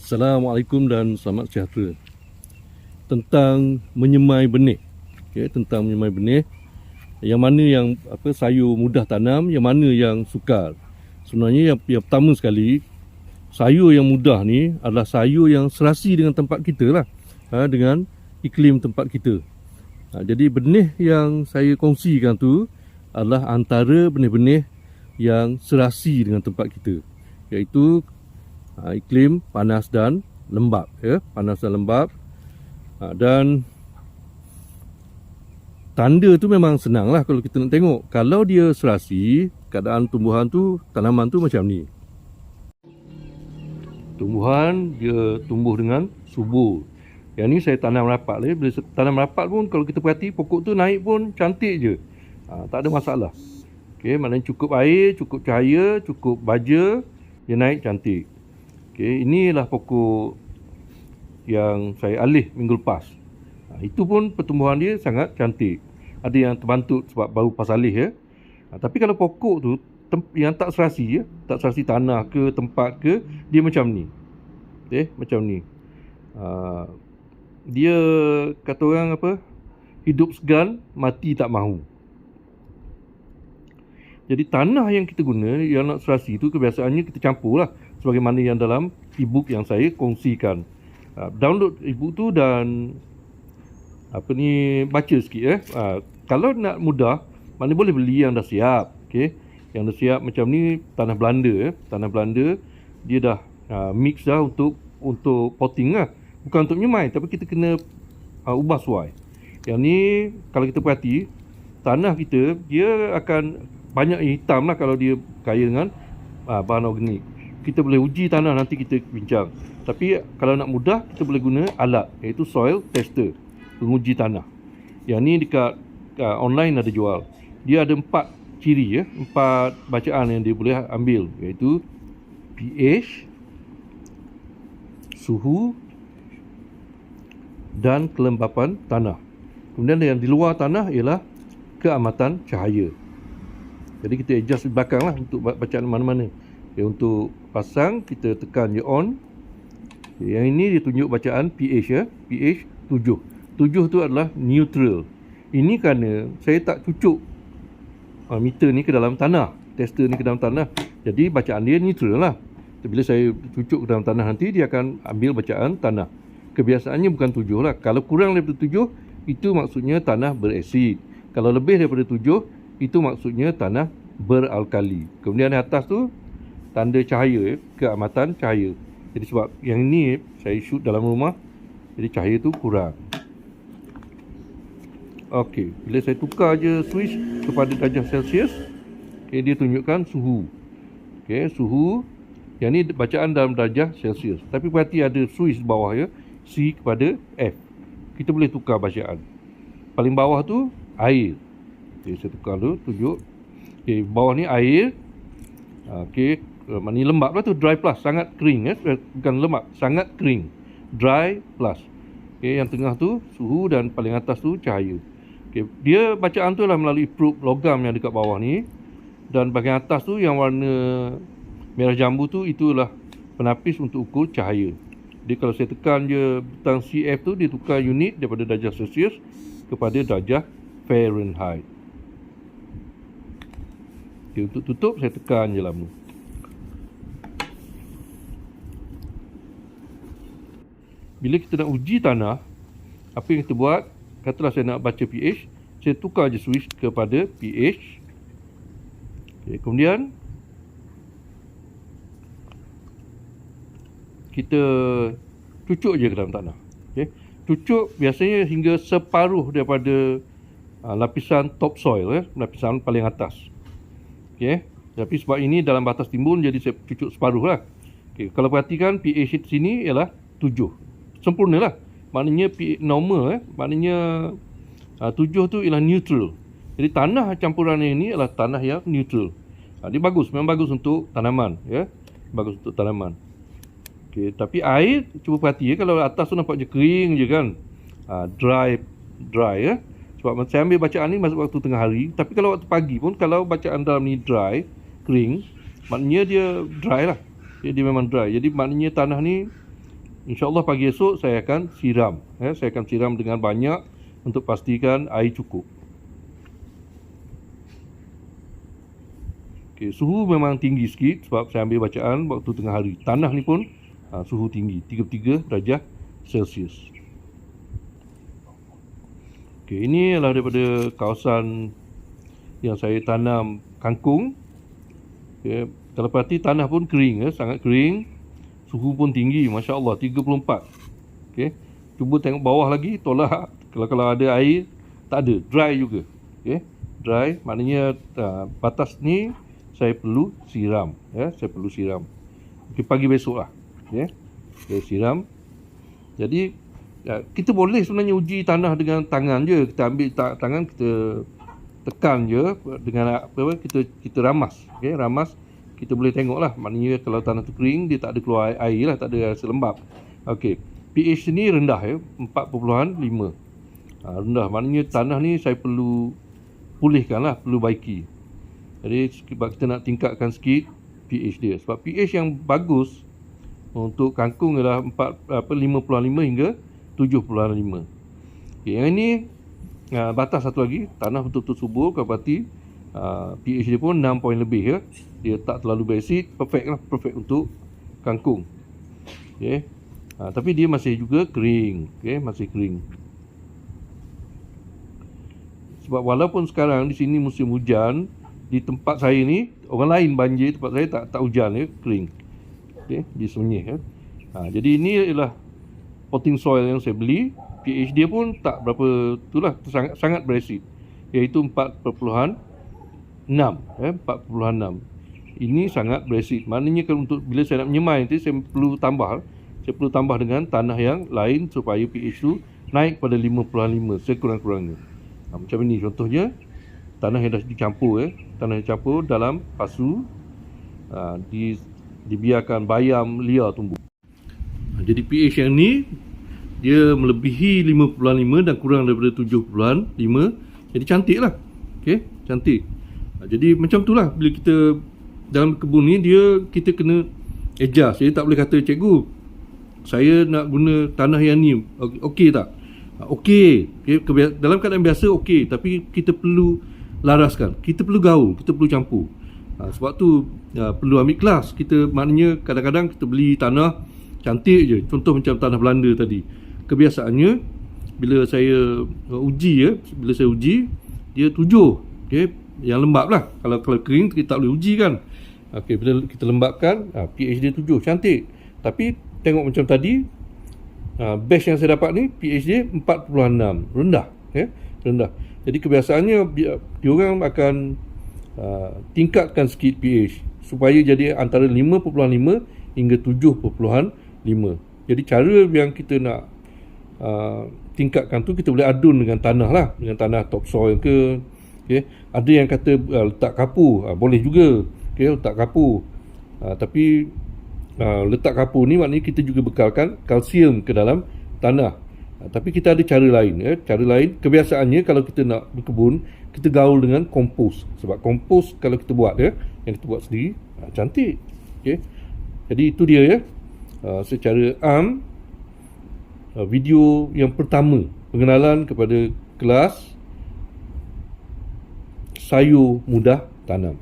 Assalamualaikum dan selamat sejahtera. Tentang menyemai benih. Tentang menyemai benih. Yang mana yang sayur mudah tanam, yang mana yang sukar. Sebenarnya yang pertama sekali, sayur yang mudah ni adalah sayur yang serasi dengan tempat kita lah. Dengan iklim tempat kita. Jadi benih yang saya kongsikan tu adalah antara benih-benih yang serasi dengan tempat kita, iaitu iklim panas dan lembap, panas dan lembap. Dan tanda tu memang senang lah kalau kita nak tengok. Kalau dia serasi, keadaan tumbuhan tu, tanaman tu macam ni. Tumbuhan dia tumbuh dengan subur. Yang ni saya tanam rapat lah. Bila tanam rapat pun, kalau kita perhati, pokok tu naik pun cantik je. Tak ada masalah. Maknanya cukup air, cukup cahaya, cukup baja, dia naik cantik. Inilah pokok yang saya alih minggu lepas. Itu pun pertumbuhan dia sangat cantik. Ada yang terbantut sebab baru pas alih. Tapi kalau pokok tu yang tak serasi, tak serasi tanah ke tempat ke, dia macam ni. Macam ni. Dia kata orang hidup segan, mati tak mahu. Jadi tanah yang kita guna, yang nak serasi tu kebiasaannya kita campur lah, sebagaimana yang dalam e-book yang saya kongsikan. Download e-book tu dan baca sikit. Kalau nak mudah, mana boleh beli yang dah siap. Yang dah siap macam ni, tanah Belanda. Tanah Belanda dia dah mix dah untuk potting lah. Bukan untuk menyemai, tapi kita kena ubah suai. Yang ni kalau kita perhati, tanah kita dia akan banyak hitam lah kalau dia kaya dengan bahan organik. Kita boleh uji tanah, nanti kita bincang. Tapi kalau nak mudah, kita boleh guna alat, iaitu soil tester, penguji tanah. Yang ni dekat online ada jual. Dia ada 4 ciri, 4 bacaan yang dia boleh ambil, iaitu pH, suhu dan kelembapan tanah. Kemudian yang di luar tanah ialah keamatan cahaya. Jadi kita adjust di belakang lah untuk bacaan mana-mana. Untuk pasang, kita tekan je on. Yang ini dia tunjuk bacaan pH, pH 7. 7 tu adalah neutral. Ini kerana saya tak cucuk meter ni ke dalam tanah, tester ni ke dalam tanah. Jadi bacaan dia neutral lah. Bila saya cucuk ke dalam tanah nanti, dia akan ambil bacaan tanah. Kebiasaannya bukan 7 lah. Kalau kurang daripada 7, itu maksudnya tanah berasid. Kalau lebih daripada 7, itu maksudnya tanah beralkali. Kemudian di atas tu tanda cahaya, keamatan cahaya. Jadi sebab yang ini saya shoot dalam rumah, jadi cahaya tu kurang. Okey, bila saya tukar je switch kepada darjah Celsius, dia tunjukkan suhu. Suhu. Yang ni bacaan dalam darjah Celsius. Tapi perhati ada switch bawah C kepada F. Kita boleh tukar bacaan. Paling bawah tu air. Saya tukar dulu, tunjuk. Bawah ni air. Ni lembap lah tu, dry plus, sangat kering. Bukan lembap, sangat kering. Dry plus. Yang tengah tu suhu dan paling atas tu cahaya. Dia bacaan tu lah melalui probe logam yang dekat bawah ni. Dan bahagian atas tu yang warna merah jambu tu, itulah penapis untuk ukur cahaya. Jadi kalau saya tekan je butang CF tu, dia tukar unit daripada darjah Celsius kepada darjah Fahrenheit. Untuk tutup, saya tekan je lama. Bila kita nak uji tanah, apa yang kita buat? Katalah saya nak baca pH, saya tukar je switch kepada pH. Kemudian kita cucuk je ke dalam tanah. Cucuk biasanya hingga separuh daripada lapisan topsoil, lapisan paling atas. Tapi sebab ini dalam batas timbun, jadi saya cucuk separuh lah. Kalau perhatikan pH sini ialah 7. Sempurna lah. Maknanya pH normal, maknanya 7 tu ialah neutral. Jadi tanah campuran ini adalah tanah yang neutral. Dia bagus, memang bagus untuk tanaman. Bagus untuk tanaman. Tapi air, cuba perhati kalau atas tu nampak je kering je kan. Dry. Sebab saya ambil bacaan ni masa waktu tengah hari. Tapi kalau waktu pagi pun, kalau bacaan dalam ni dry, kering, maknanya dia dry lah. Dia memang dry. Jadi maknanya tanah ni InsyaAllah pagi esok saya akan siram. Saya akan siram dengan banyak untuk pastikan air cukup. Okay, suhu memang tinggi sikit sebab saya ambil bacaan waktu tengah hari. Tanah ni pun suhu tinggi, 33 darjah Celsius. Okay, ini adalah daripada kawasan yang saya tanam kangkung. Okay, kalau perhati tanah pun kering, sangat kering. Suhu pun tinggi, Masya Allah, 34. Okay, cuba tengok bawah lagi, tolak. Kalau ada air, tak ada, dry juga. Okay, dry, maknanya batas ni saya perlu siram, saya perlu siram. Okay, pagi besok lah, saya siram. Jadi kita boleh sebenarnya uji tanah dengan tangan je. Kita ambil tangan, kita tekan je dengan apa, kita ramas, ramas. Kita boleh tengok lah, maknanya kalau tanah tu kering, dia tak ada keluar air lah, tak ada rasa lembab. Okey, pH ni rendah 4.5. Rendah, maknanya tanah ni saya perlu pulihkan lah, perlu baiki. Jadi sebab kita nak tingkatkan sikit pH dia. Sebab pH yang bagus untuk kangkung adalah 5.5 hingga 7.5. Okay, yang ini batas satu lagi, tanah betul-betul subur. Kalau berarti pH dia pun 6 poin lebih. Dia tak terlalu basic, perfect lah, perfect untuk kangkung. Okay. Tapi dia masih juga kering, masih kering. Sebab walaupun sekarang di sini musim hujan, di tempat saya ni orang lain banjir, tempat saya tak hujan, kering. Okey, disemenyih. Jadi ini ialah potting soil yang saya beli. pH dia pun tak berapa, itulah sangat berasid, iaitu 4.6. 4.6. Ini sangat berasid. Maknanya kalau untuk bila saya nak menyemai nanti, saya perlu tambah dengan tanah yang lain supaya pH tu naik pada 5.5 sekurang-kurangnya. Macam ini contohnya, tanah yang dah dicampur, tanah yang dicampur dalam pasu, dibiarkan bayam liar tumbuh. Jadi pH yang ni dia melebihi 5.5 dan kurang daripada 7.5. Jadi cantik lah. Okay, cantik. Jadi macam tu lah, bila kita dalam kebun ni, kita kena adjust. Jadi tak boleh kata, cikgu, saya nak guna tanah yang ni, okey tak? Okey. Dalam keadaan biasa okey, tapi kita perlu laraskan, kita perlu gaul, kita perlu campur. Sebab tu perlu ambil kelas. Kita maknanya kadang-kadang kita beli tanah cantik je. Contoh macam tanah Belanda tadi. Kebiasaannya bila saya uji, dia 7. Yang lembab lah. Kalau kering kita tak boleh uji kan. Bila kita lembabkan, pH dia 7, cantik. Tapi tengok macam tadi, batch yang saya dapat ni pH dia 4.6, rendah. Rendah. Jadi kebiasaannya diorang akan tingkatkan sikit pH supaya jadi antara 5.5 hingga 7.5. Jadi cara yang kita nak tingkatkan tu, kita boleh adun dengan tanah lah, dengan tanah topsoil ke. Ada yang kata letak kapur, boleh juga. Letak kapur. Tapi letak kapur ni maknanya kita juga bekalkan kalsium ke dalam tanah. Tapi kita ada cara lain. Cara lain, kebiasaannya kalau kita nak berkebun, kita gaul dengan kompos. Sebab kompos kalau kita buat, yang kita buat sendiri, cantik. Jadi itu dia secara video yang pertama, pengenalan kepada kelas sayur mudah tanam.